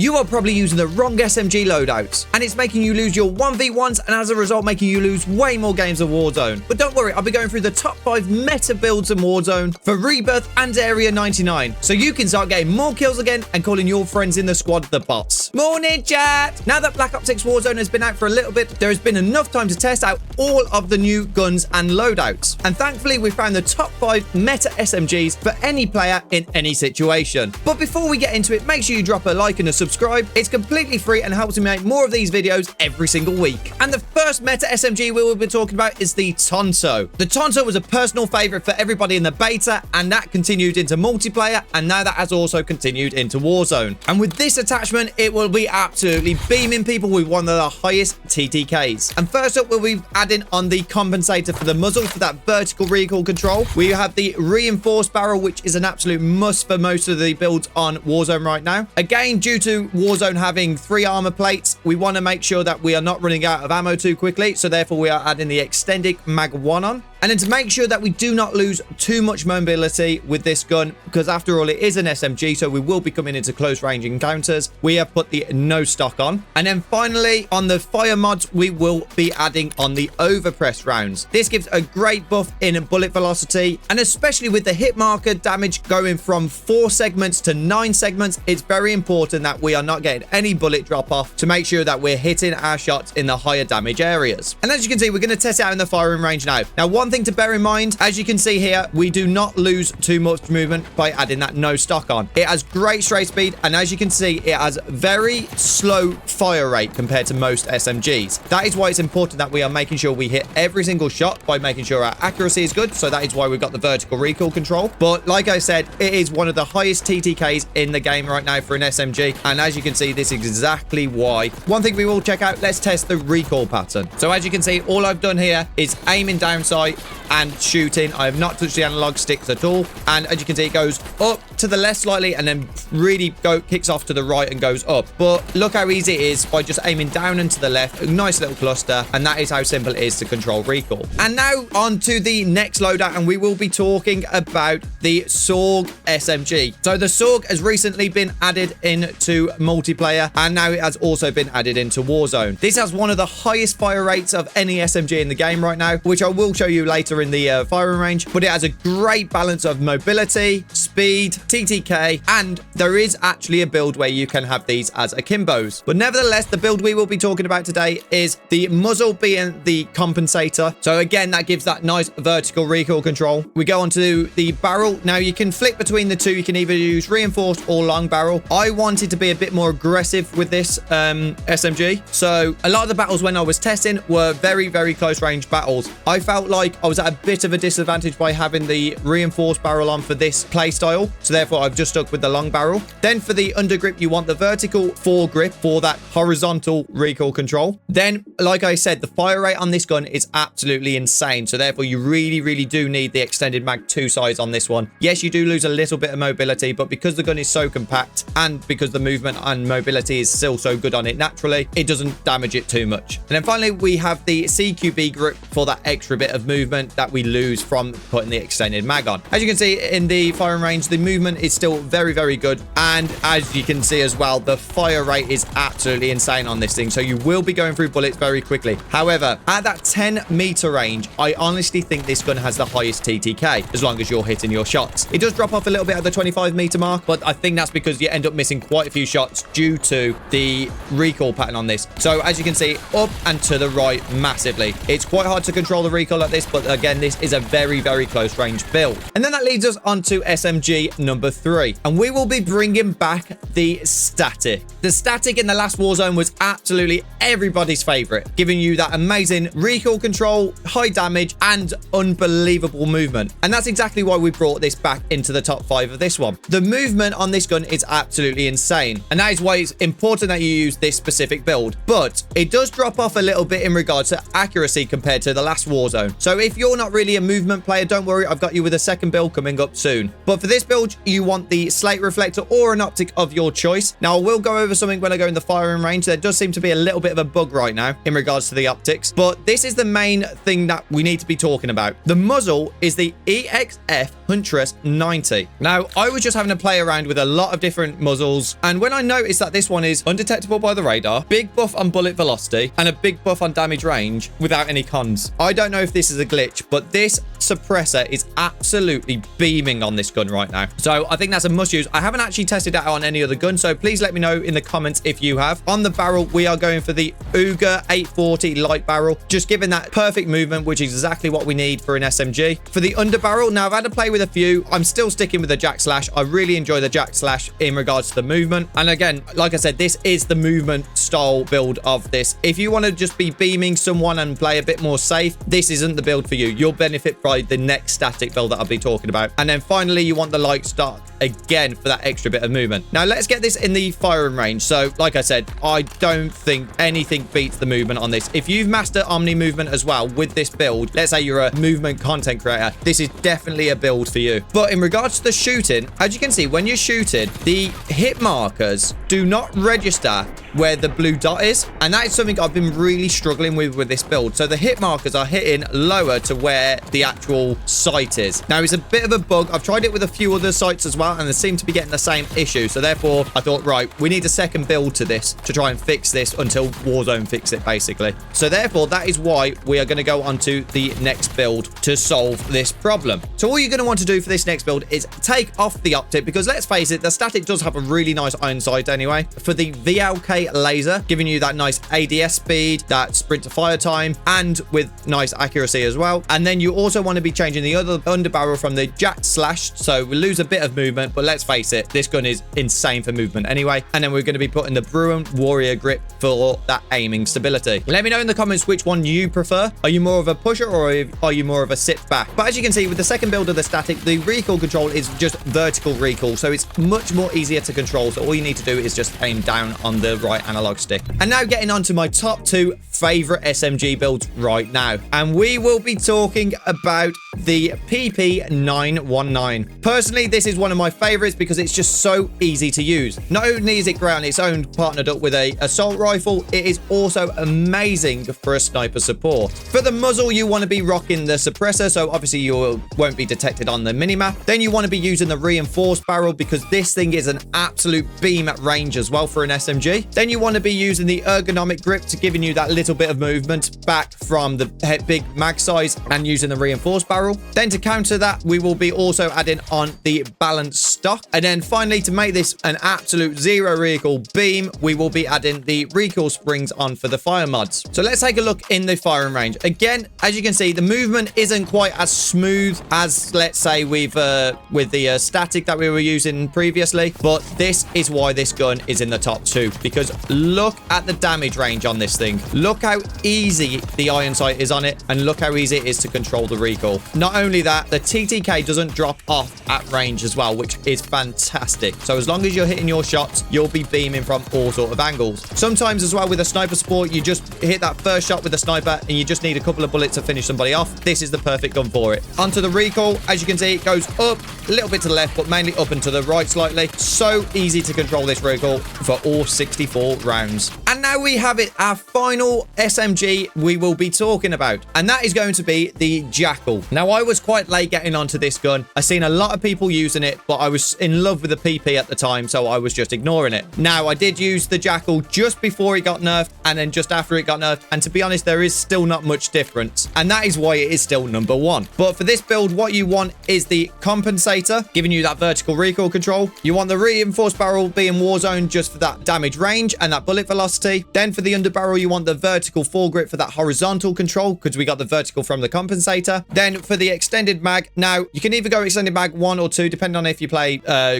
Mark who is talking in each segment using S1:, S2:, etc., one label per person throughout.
S1: You are probably using the wrong SMG loadouts, and it's making you lose your 1v1s, and as a result making you lose way more games of Warzone. But don't worry, I'll be going through the top 5 meta builds in Warzone for Rebirth and Area 99, so you can start getting more kills again and calling your friends in the squad the boss. Morning, chat! Now that Black Ops 6 Warzone has been out for a little bit, there has been enough time to test out all of the new guns and loadouts. And thankfully, we found the top 5 meta SMGs for any player in any situation. But before we get into it, make sure you drop a like and a subscribe. It's completely free and helps me make more of these videos every single week. And the first meta SMG we will be talking about is the Tonto. The Tonto was a personal favorite for everybody in the beta, and that continued into multiplayer, and now that has also continued into Warzone. And with this attachment, it will be absolutely beaming people with one of the highest TTKs. And first up, we'll be adding on the compensator for the muzzle for that vertical recoil control. We have the reinforced barrel, which is an absolute must for most of the builds on Warzone right now. Again, due to Warzone having 3 armor plates, we want to make sure that we are not running out of ammo too quickly, so therefore we are adding the extended mag 1 on. And then to make sure that we do not lose too much mobility with this gun, because after all, it is an SMG, so we will be coming into close range encounters, we have put the no stock on. And then finally, on the fire mods, we will be adding on the overpress rounds. This gives a great buff in bullet velocity, and especially with the hit marker damage going from 4 segments to 9 segments, it's very important that we are not getting any bullet drop off to make sure that we're hitting our shots in the higher damage areas. And as you can see, we're going to test it out in the firing range now. Now, one thing to bear in mind, as you can see here, we do not lose too much movement by adding that no stock on. It has great straight speed, and as you can see, it has very slow fire rate compared to most SMGs. That is why it's important that we are making sure we hit every single shot by making sure our accuracy is good. So that is why we've got the vertical recoil control. But like I said, it is one of the highest TTKs in the game right now for an SMG, and as you can see, this is exactly why. One thing we will check out, let's test the recoil pattern. So as you can see, all I've done here is aiming down sight and shooting. I have not touched the analog sticks at all, and as you can see, it goes up to the left slightly and then really kicks off to the right and goes up. But look how easy it is by just aiming down and to the left. A nice little cluster, and that is how simple it is to control recoil. And now on to the next loadout, and we will be talking about the SORG SMG. So the SORG has recently been added into multiplayer, and now it has also been added into Warzone. This has one of the highest fire rates of any SMG in the game right now, which I will show you later in the firing range, but it has a great balance of mobility, speed, TTK, and there is actually a build where you can have these as akimbos. But nevertheless, the build we will be talking about today is the muzzle being the compensator. So again, that gives that nice vertical recoil control. We go on to the barrel. Now you can flick between the two. You can either use reinforced or long barrel. I wanted to be a bit more aggressive with this SMG. So a lot of the battles when I was testing were very, very close range battles. I felt like I was at a bit of a disadvantage by having the reinforced barrel on for this play style. So therefore, I've just stuck with the long barrel. Then for the undergrip, you want the vertical foregrip for that horizontal recoil control. Then, like I said, the fire rate on this gun is absolutely insane. So therefore, you really, really do need the extended mag 2 size on this one. Yes, you do lose a little bit of mobility, but because the gun is so compact and because the movement and mobility is still so good on it naturally, it doesn't damage it too much. And then finally, we have the CQB grip for that extra bit of movement that we lose from putting the extended mag on. As you can see in the firing range, the movement is still very, very good. And as you can see as well, the fire rate is absolutely insane on this thing. So you will be going through bullets very quickly. However, at that 10 meter range, I honestly think this gun has the highest TTK as long as you're hitting your shots. It does drop off a little bit at the 25 meter mark, but I think that's because you end up missing quite a few shots due to the recoil pattern on this. So as you can see, up and to the right massively. It's quite hard to control the recoil at this, but again, this is a very, very close range build. And then that leads us on to SMG number 3, and we will be bringing back the static. The static in the last Warzone was absolutely everybody's favorite, giving you that amazing recoil control, high damage, and unbelievable movement. And that's exactly why we brought this back into the top 5 of this one. The movement on this gun is absolutely insane, and that is why it's important that you use this specific build. But it does drop off a little bit in regards to accuracy compared to the last Warzone. So if you're not really a movement player, don't worry, I've got you with a second build coming up soon. But for this build, you want the slate reflector or an optic of your choice. Now, I will go over something when I go in the firing range. There does seem to be a little bit of a bug right now in regards to the optics, but this is the main thing that we need to be talking about. The muzzle is the EXF Huntress 90. Now, I was just having to play around with a lot of different muzzles, and when I noticed that this one is undetectable by the radar, big buff on bullet velocity, and a big buff on damage range without any cons. I don't know if this is a glitch, but this suppressor is absolutely beaming on this gun right now. So I think that's a must use. I haven't actually tested it out on any other gun, so please let me know in the comments if you have. On the barrel, we are going for the Uga 840 light barrel, just giving that perfect movement, which is exactly what we need for an SMG. For the underbarrel, now I've had to play with a few. I'm still sticking with the Jack Slash. I really enjoy the Jack Slash in regards to the movement. And again, like I said, this is the movement style build of this. If you want to just be beaming someone and play a bit more safe, this isn't the build for you. You'll benefit by the next static build that I'll be talking about. And then finally, you want the light stock again for that extra bit of movement. Now let's get this in the firing range. So like I said, I don't think anything beats the movement on this. If you've mastered Omni movement as well with this build, let's say you're a movement content creator, this is definitely a build for you. But in regards to the shooting, as you can see, when you're shooting, the hit markers do not register where the blue dot is, and that is something I've been really struggling with this build. So the hit markers are hitting lower to where the actual sight is. Now it's a bit of a bug. I've tried it with a few other sites as well, and they seem to be getting the same issue. So therefore I thought, right, we need a second build to this to try and fix this until Warzone fix it, basically. So therefore that is why we are going to go on to the next build to solve this problem. So all you're going to want to do for this next build is take off the optic, because let's face it, the static does have a really nice iron sight anyway. For the VLK laser, giving you that nice ADS speed, that sprint to fire time, and with nice accuracy as well. And then you also want to be changing the other underbarrel from the Jack Slash, so we lose a bit of movement, but let's face it, this gun is insane for movement anyway. And then we're going to be putting the Bruin Warrior grip for that aiming stability. Let me know in the comments which one you prefer. Are you more of a pusher, or are you more of a sit back? But as you can see, with the second build of the static, the recoil control is just vertical recoil, so it's much more easier to control. So all you need to do is just aim down on the right analog stick. And now getting on to my top two favorite SMG builds right now, and we will be talking about the PP919. Personally, this is one of my favorites because it's just so easy to use. Not only is it great on its own, partnered up with a assault rifle, it is also amazing for a sniper support. For the muzzle, you want to be rocking the suppressor, so obviously you won't be detected on the minimap. Then you want to be using the reinforced barrel, because this thing is an absolute beam at range as well for an SMG. Then you want to be using the ergonomic grip to giving you that little bit of movement back from the big mag size, and using the reinforced barrel. Then to counter that, we will be also adding on the balanced stock. And then finally, to make this an absolute zero recoil beam, we will be adding the recoil springs on for the fire mods. So let's take a look in the firing range. Again, as you can see, the movement isn't quite as smooth as, let's say, with the static that we were using previously, but this is why this gun is in the top two, because look at the damage range on this thing. Look how easy the iron sight is on it, and look how easy it is to control the recoil. Not only that, the TTK doesn't drop off at range as well, which is fantastic. So as long as you're hitting your shots, you'll be beaming from all sort of angles. Sometimes as well with a sniper support, you just hit that first shot with the sniper and you just need a couple of bullets to finish somebody off. This is the perfect gun for it. Onto the recoil, as you can see, it goes up a little bit to the left, but mainly up and to the right slightly. So easy to control this recoil for all 64 rounds. And now we have it, our final SMG we will be talking about, and that is going to be the Jackal. Now, I was quite late getting onto this gun. I've seen a lot of people using it, but I was in love with the PP at the time, so I was just ignoring it. Now, I did use the Jackal just before it got nerfed, and then just after it got nerfed, and to be honest, there is still not much difference, and that is why it is still number one. But for this build, what you want is the compensator, giving you that vertical recoil control. You want the reinforced barrel being Warzone just for that damage range and that bullet velocity. Then for the underbarrel, you want the vertical foregrip for that horizontal control, because we got the vertical from the compensator. Then for the extended mag, now you can either go extended mag 1 or 2, depending on if you play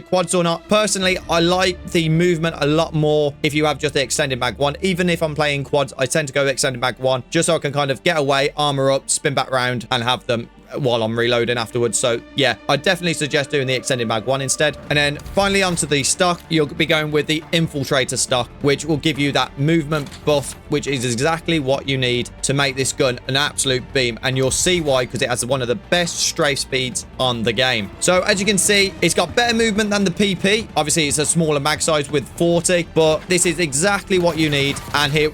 S1: quads or not. Personally, I like the movement a lot more if you have just the extended mag 1. Even if I'm playing quads, I tend to go extended mag 1, just so I can kind of get away, armor up, spin back around, and have them while I'm reloading afterwards. So yeah, I definitely suggest doing the extended mag 1 instead. And then finally onto the stock, you'll be going with the infiltrator stock, which will give you that movement buff, which is exactly what you need to make this gun an absolute beam. And you'll see why, because it has one of the best strafe speeds on the game. So as you can see, it's got better movement than the PP. Obviously it's a smaller mag size with 40, but this is exactly what you need. And here,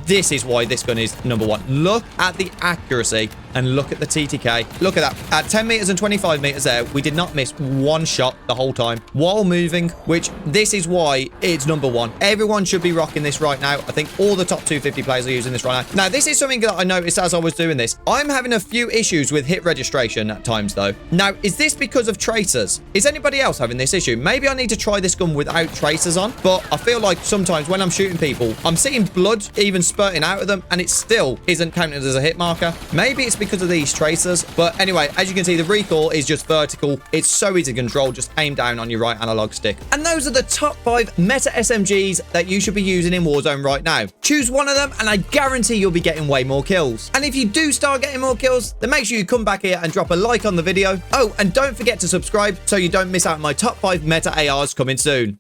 S1: this is why this gun is number one. Look at the accuracy and look at the TTK. Look at that. At 10 meters and 25 meters there, we did not miss one shot the whole time while moving, which this is why it's number one. Everyone should be rocking this right now. I think all the top 250 players are using this right now. Now, this is something that I noticed as I was doing this. I'm having a few issues with hit registration at times, though. Now, is this because of tracers? Is anybody else having this issue? Maybe I need to try this gun without tracers on, but I feel like sometimes when I'm shooting people, I'm seeing blood even spurting out of them, and it still isn't counted as a hit marker. Maybe it's because of these tracers, but anyway, as you can see, the recoil is just vertical. It's so easy to control. Just aim down on your right analog stick. And those are the top 5 meta SMGs that you should be using in Warzone right now. Choose one of them, and I guarantee you'll be getting way more kills. And if you do start getting more kills, then make sure you come back here and drop a like on the video. Oh, and don't forget to subscribe so you don't miss out on my top 5 meta ARs coming soon.